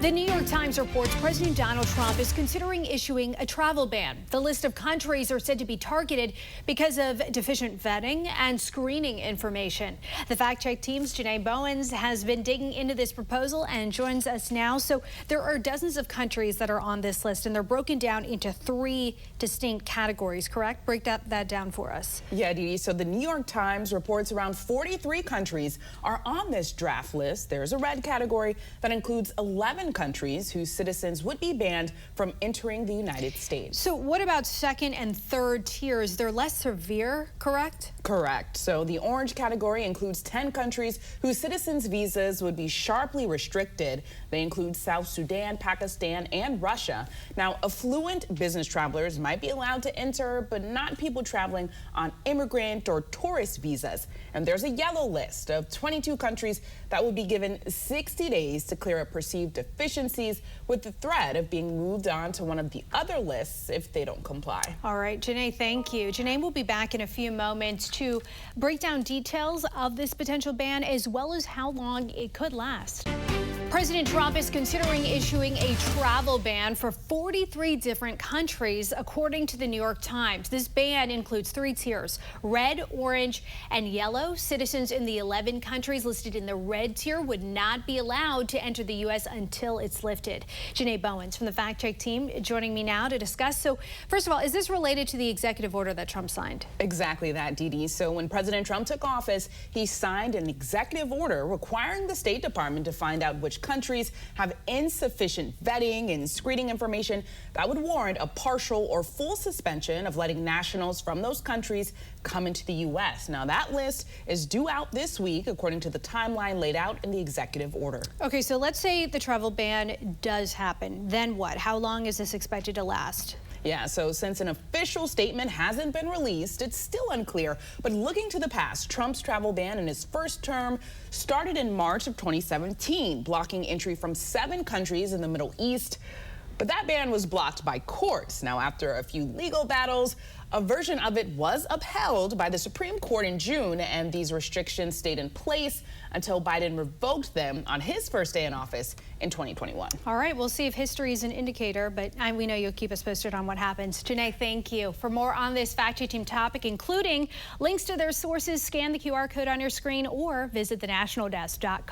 The New York Times reports President Donald Trump is considering issuing a travel ban. The list of countries are said to be targeted because of deficient vetting and screening information. The fact-check team's Janae Bowens has been digging into this proposal and joins us now. So there are dozens of countries that are on this list, and they're broken down into three distinct categories, correct? Break that down for us. Yeah, Dee. So the New York Times reports around 43 countries are on this draft list. There's a red category that includes 11 countries whose citizens would be banned from entering the United States. So what about second and third tiers? They're less severe, correct? Correct. So the orange category includes 10 countries whose citizens' visas would be sharply restricted. They include South Sudan, Pakistan, and Russia. Now, affluent business travelers might be allowed to enter, but not people traveling on immigrant or tourist visas. And there's a yellow list of 22 countries that would be given 60 days to clear up perceived deficiencies, with the threat of being moved on to one of the other lists if they don't comply. All right, Janae, thank you. Janae will be back in a few moments to break down details of this potential ban as well as how long it could last. President Trump is considering issuing a travel ban for 43 different countries, according to the New York Times. This ban includes three tiers: red, orange, and yellow. Citizens in the 11 countries listed in the red tier would not be allowed to enter the U.S. until it's lifted. Janae Bowens from the Fact Check team joining me now to discuss. So, first of all, is this related to the executive order that Trump signed? Exactly that, Dee Dee. So when President Trump took office, he signed an executive order requiring the State Department to find out which countries have insufficient vetting and screening information that would warrant a partial or full suspension of letting nationals from those countries come into the U.S. Now, that list is due out this week, according to the timeline laid out in the executive order. Okay, so let's say the travel ban does happen. Then what? How long is this expected to last? Yeah, so since an official statement hasn't been released, it's still unclear. But looking to the past, Trump's travel ban in his first term started in March of 2017, blocking entry from 7 countries in the Middle East. But that ban was blocked by courts. Now, after a few legal battles, a version of it was upheld by the Supreme Court in June, and these restrictions stayed in place until Biden revoked them on his first day in office in 2021. All right, we'll see if history is an indicator, but we know you'll keep us posted on what happens. Janae, thank you. For more on this Fact Check team topic, including links to their sources, scan the QR code on your screen or visit thenationaldesk.com.